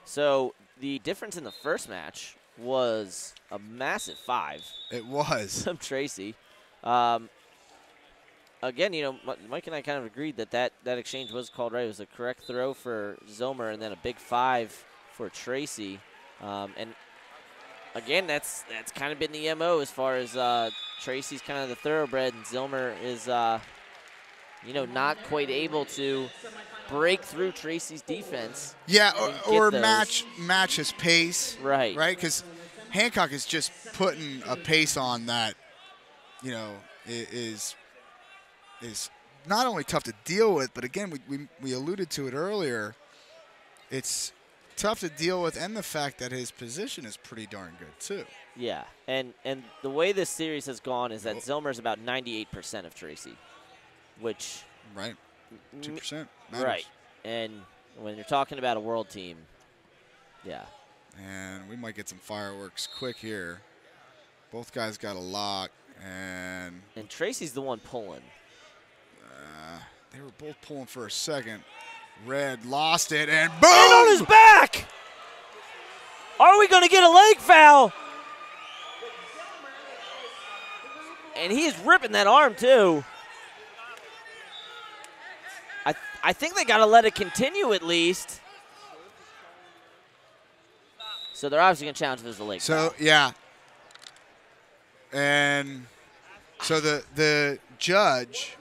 So the difference in the first match was a massive 5. It was. From Tracy. Again, you know, Mike and I kind of agreed that exchange was called right. It was a correct throw for Zillmer and then a big 5 for Tracy. And again, that's kind of been the MO as far as Tracy's kind of the thoroughbred, and Zillmer is, you know, not quite able to break through Tracy's defense. Yeah, or match his pace. Right. Right, because Hancock is just putting a pace on that, you know, is not only tough to deal with, but again, we alluded to it earlier. It's tough to deal with, and the fact that his position is pretty darn good too. Yeah, and the way this series has gone is that Zillmer's about 98% of Tracy, which 2% matters. Right, and when you're talking about a world team, yeah. And we might get some fireworks quick here. Both guys got a lock, and Tracy's the one pulling. They were both pulling for a second. Red lost it, and boom! And on his back! Are we going to get a leg foul? And he is ripping that arm, too. I think they got to let it continue at least. So they're obviously going to challenge if there's a leg foul. So, yeah. And so the judge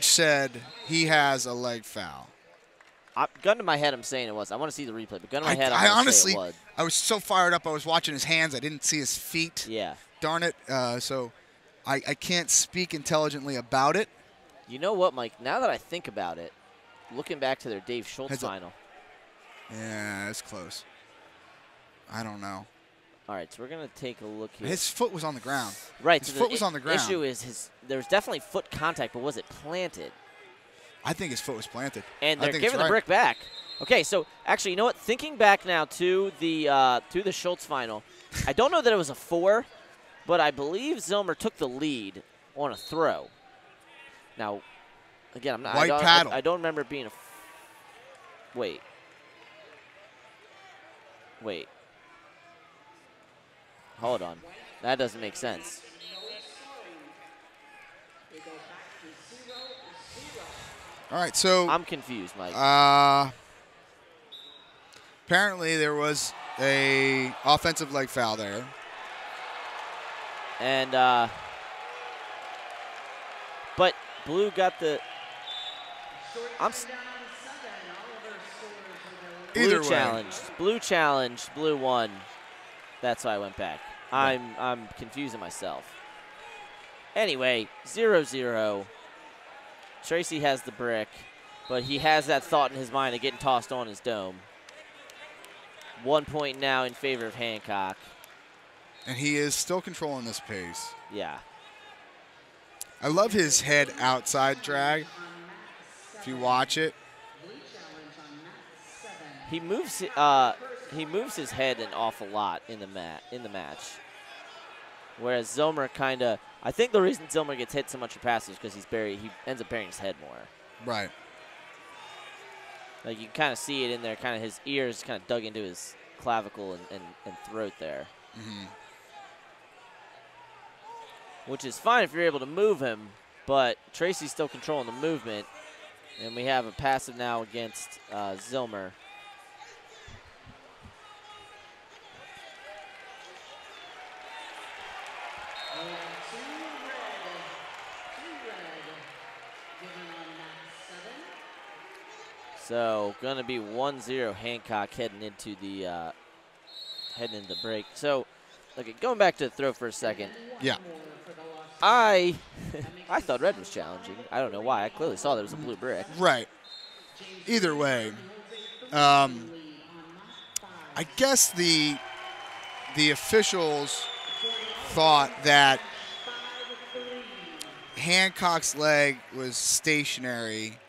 said he has a leg foul. Gun to my head, I'm saying it was. I want to see the replay, but gun to my head, I honestly, say it was. I was so fired up. I was watching his hands. I didn't see his feet. Yeah. Darn it. So I can't speak intelligently about it. You know what, Mike? Now that I think about it, looking back to their Dave Schultz final. Yeah, it's close. I don't know. All right, so we're going to take a look here. His foot was on the ground. Right. His foot was on the ground. The issue is there was definitely foot contact, but was it planted? I think his foot was planted. And they're giving the brick back. Okay, so actually, you know what? Thinking back now to the Schultz final, I don't know that it was a 4, but I believe Zillmer took the lead on a throw. Now, again, I don't remember it being a wait. Hold on. That doesn't make sense. All right, so I'm confused, Mike. Apparently there was a offensive leg foul there. And but Blue got the Blue challenged, Blue won. That's why I went back. Right. I'm confusing myself. Anyway, 0-0. Tracy has the brick, but he has that thought in his mind of getting tossed on his dome. 1 point now in favor of Hancock. And he is still controlling this pace. Yeah. I love his head outside drag. If you watch it. He moves his head an awful lot in the match. Whereas Zillmer kind of, I think the reason Zillmer gets hit so much in passes is because he ends up burying his head more. Right. Like you kind of see it in there, kind of his ears kind of dug into his clavicle and throat there. Mm-hmm. Which is fine if you're able to move him, but Tracy's still controlling the movement. And we have a passive now against Zillmer. So going to be 1-0 Hancock heading into the break. So, okay, going back to the throw for a second. Yeah. I thought red was challenging. I don't know why. I clearly saw there was a blue brick. Right. Either way, I guess the officials thought that Hancock's leg was stationary.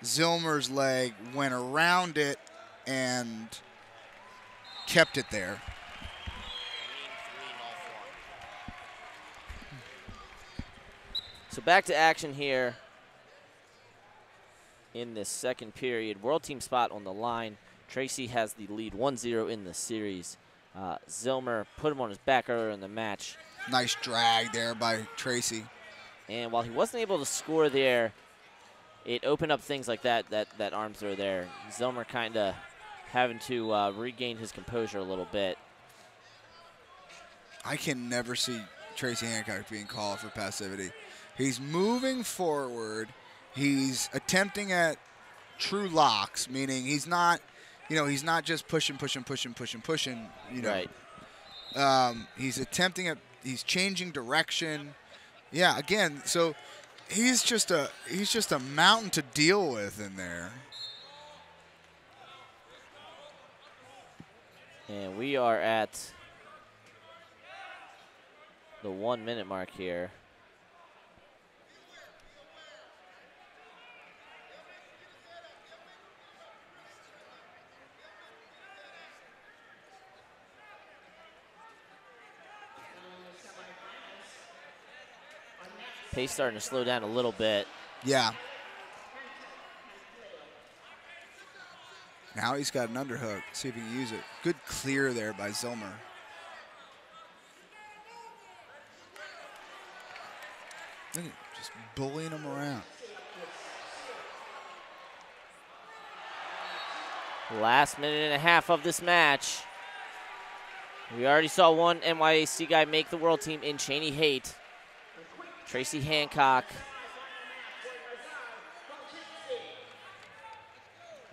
Zillmer's leg went around it and kept it there. So back to action here in this second period. World team spot on the line. Tracy has the lead 1-0 in the series. Zillmer put him on his back earlier in the match. Nice drag there by Tracy. And while he wasn't able to score there, it opened up things like that arm throw there. Zillmer kind of having to regain his composure a little bit. I can never see Tracy Hancock being called for passivity. He's moving forward. He's attempting at true locks, meaning he's not, he's not just pushing, Right. He's changing direction. Yeah, again, so he's just a mountain to deal with in there. And we are at the 1 minute mark here. Pace starting to slow down a little bit. Yeah. Now he's got an underhook. See if he can use it. Good clear there by Zillmer. Look at just bullying him around. Last minute and a half of this match. We already saw one NYAC guy make the world team in Cheney Haight. Tracy Hancock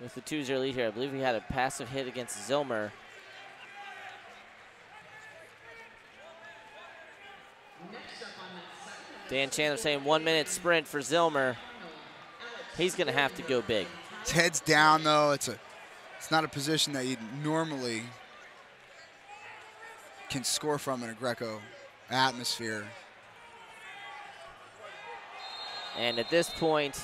with the 2-0 lead here. I believe he had a passive hit against Zillmer. Dan Chandler saying 1 minute sprint for Zillmer. He's going to have to go big. His head's down though. It's not a position that you normally can score from in a Greco atmosphere. And at this point,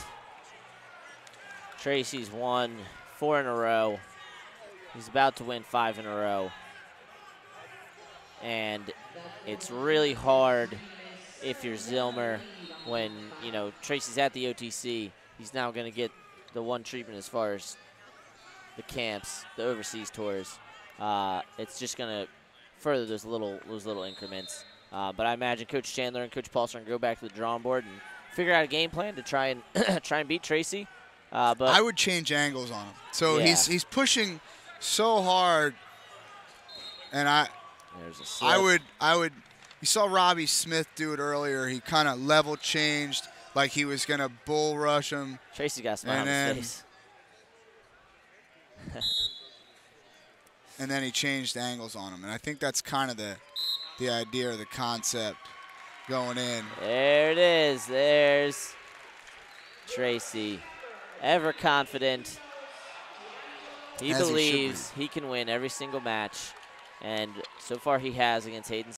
Tracy's won 4 in a row. He's about to win 5 in a row. And it's really hard if you're Zillmer when, Tracy's at the OTC. He's now going to get the one treatment as far as the camps, the overseas tours. It's just going to further those little increments. But I imagine Coach Chandler and Coach Paulson are going to go back to the drawing board and figure out a game plan to try and beat Tracy. But I would change angles on him. So yeah. he's pushing so hard, and I would. You saw Robbie Smith do it earlier. He kind of level changed, like he was gonna bull rush him. Tracy got a smile on his face. And then he changed angles on him, and I think that's kind of the idea or the concept going in. There it is. There's Tracy, ever confident. He believes he can win every single match, and so far he has against Hayden